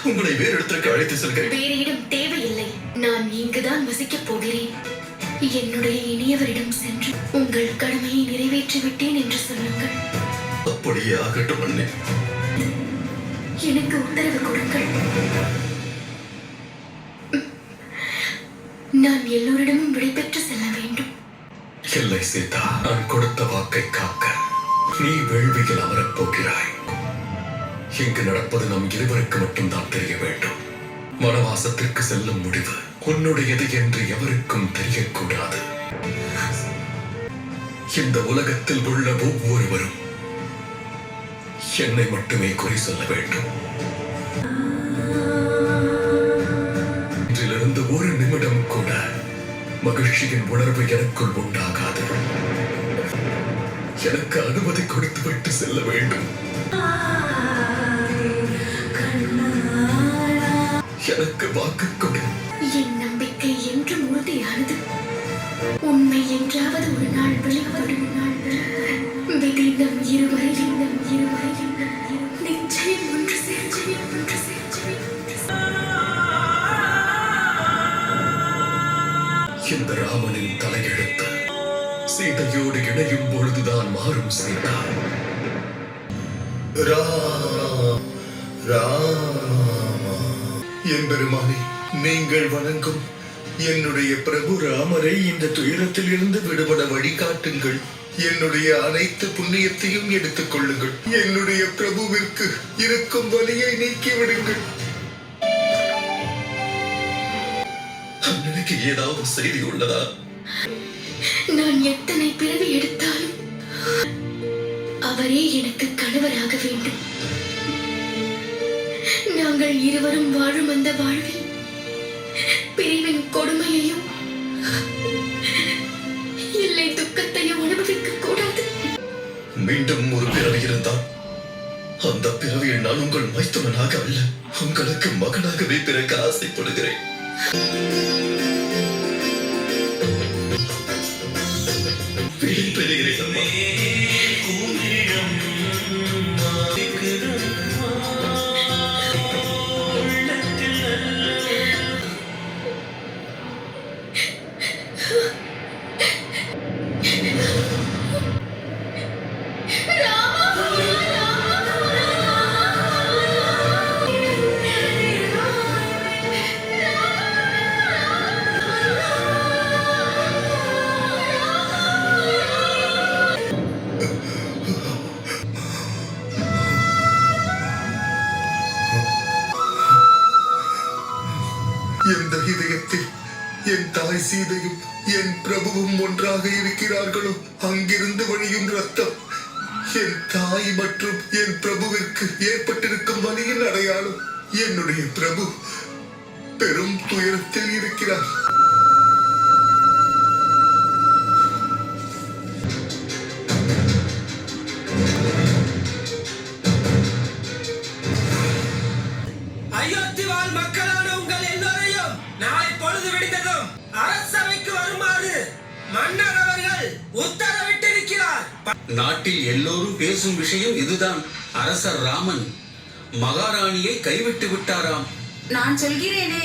உங்களை வேறு இடத்திற்கு அழைத்து செல்கிறேன். வேறு இடம் தேவையில்லை. நான் இங்குதான் வசிக்கப் போகிறேன். என்னுடைய இனியவரிடம் சென்று உங்கள் கடமையை நிறைவேற்றி விட்டேன் என்று சொல்லுங்கள். அப்படியே ஆகட்டும் அண்ணே. எனக்கு உத்தரவு கொடுங்கள். நான் எல்லோரிடமும் விடைபெற்று செல்ல வேண்டும். இல்லை சீதா, நான் கொடுத்த வாக்கை காக்க நீ வேள்வியில் அமரப் போகிறாய். இங்கு நடப்பது நம் இருவருக்கு மட்டும்தான் தெரிய வேண்டும். வனவாசத்திற்கு செல்லும் முடிவு உன்னுடையது என்று எவருக்கும் தெரியக்கூடாது. இந்த உலகத்தில் உள்ள ஒவ்வொருவரும் என்னை மட்டுமே குறி சொல்ல வேண்டும். இன்றிலிருந்து ஒரு நிமிடம் கூட மகிழ்ச்சியின் உணர்வு எனக்குள் உண்டாகாது. எனக்கு அனுமதி கொடுத்து விட்டு செல்ல வேண்டும். எனக்கு வாக்கு கொடு. என் நம்பிக்கை என்றும் உறுதியானது. உண்மை என்றாவது ஒரு நாள் வெளிப்படும். விதி நம் இருவரையும் நிச்சயம் ஒன்று சேர்த்து. இந்த ராமனின் தலையெழுத்து சீதையோடு இணையும் பொழுதுதான் மாறும் சீதா. என் பெருமானே, நீங்கள் வணங்கும் என்னுடைய பிரபு ராமரை இந்த துயரத்தில் இருந்து விடுபட வழிகாட்டுங்கள். என்னுடைய அனைத்து புண்ணியத்தையும் எடுத்துக் கொள்ளுங்கள். என்னுடைய பிரபுவிற்கு இருக்கும் வலியை நீக்கிவிடுங்கள். அண்ணனுக்கு ஏதாவது செய்தி உள்ளதா? நான் எத்தனை பிறவி எடுத்தாலும் அவரே எனக்கு கணவராக வேண்டும். நாங்கள் இருவரும் வாழும் அந்த வாழ்வில் பிரிவின் கொடுமையையும் இல்லை துக்கத்தையும் அனுபவிக்க கூடாது. மீண்டும் ஒரு பிறவி இருந்தால் அந்த பிறவியில் நான் உங்கள் மைத்துனனாக அல்ல, உங்களுக்கு மகனாகவே பிறக்க ஆசைப்படுகிறேன். பெறுகிறேன் அம்மா. எந்த இதயத்தில் என் தாய் சீதையும் என் பிரபுவும் ஒன்றாக இருக்கிறார்களோ அங்கிருந்து வழியும் ரத்தம் என் தாய் மற்றும் என் பிரபுவிற்கு ஏற்பட்டிருக்கும் வலியின் அடையாளம். என்னுடைய பிரபு பெரும் துயரத்தில் இருக்கிறார். அயோத்தி வாழ் மக்களான உங்கள் எல்லோரையும் நாளை பொழுது விடுத்ததும் அரசவைக்கு வருமாறு மன்னர் அவர்கள் உத்தரவிட்டிருக்கிறார். நாட்டில் எல்லோரும் பேசும் விஷயம் இதுதான். அரசர் ராமன் மகாராணியை கைவிட்டு விட்டாராம். நான் சொல்கிறேனே,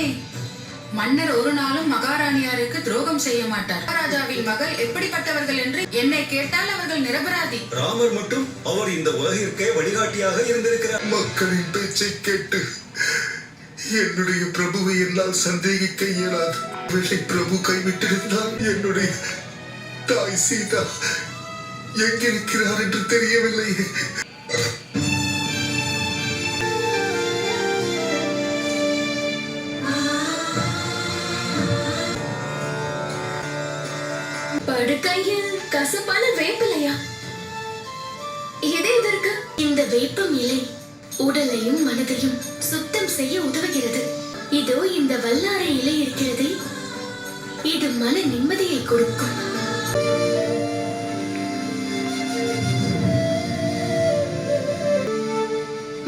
மன்னர் ஒரு நாளும் மகாராணியாருக்கு துரோகம் செய்ய மாட்டார். மகாராஜாவின் மகள் எப்படிப்பட்டவர்கள் என்று என்னை கேட்டால் அவர்கள் நிரபராதி. ராமர் மட்டும் அவர் இந்த உலகிற்கே வழிகாட்டியாக இருந்திருக்கிறார். மக்களின் பேச்சை கேட்டு என்னுடைய பிரபுவை என்னால் சந்தேகிக்க இயலாது. வெள்ளை பிரபு கைவிட்டிருந்தால் என்னுடைய தாய் சீதா எங்கிருக்கிறார் என்று தெரியவில்லை. படுக்கையில் கசப்பான வேப்பிலையா? எது எதற்கு? இந்த வேப்பம் இலை உடலையும் மனதையும் சுத்தம் செய்ய உதவுகிறது. இதோ இந்த வல்லாரை இலை இருக்கிறது, இது மன நிம்மதியை கொடுக்கும்.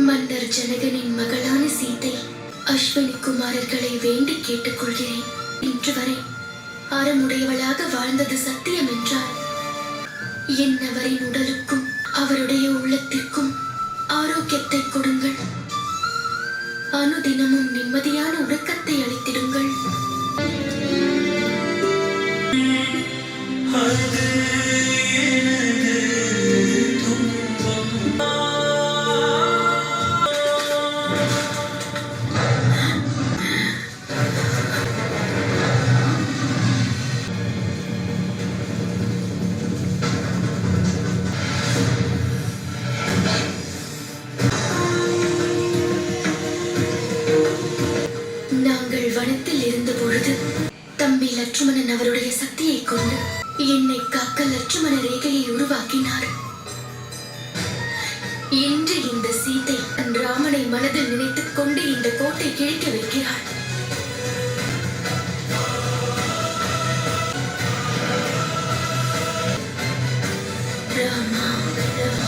மன்னர் ஜனகனின் மகளான சீதை அஸ்வினி குமாரர்களை வேண்டி கேட்டுக்கொள்கிறேன். இன்று வரை அறமுடையவளாக வாழ்ந்தது சத்தியம் என்றால் என்னவரின் உடலுக்கும் அவருடைய உள்ளத்திற்கும் ஆரோக்கியத்தை கொடுங்கள். அனுதினமும் நிம்மதியான உறக்கத்தை அளித்திடுங்கள். நாங்கள் வனத்தில் இருந்த பொழுது தம்பி லட்சுமணன் அவருடைய சக்தியை கொண்டு என்னை காக்க லட்சுமண ரேகையை உருவாக்கினார். இன்று இந்த சீதை தன் ராமனை மனதில் நினைத்துக் கொண்டு இந்த கோட்டை கிழிக்க வைக்கிறாள். ராமா, ராமா.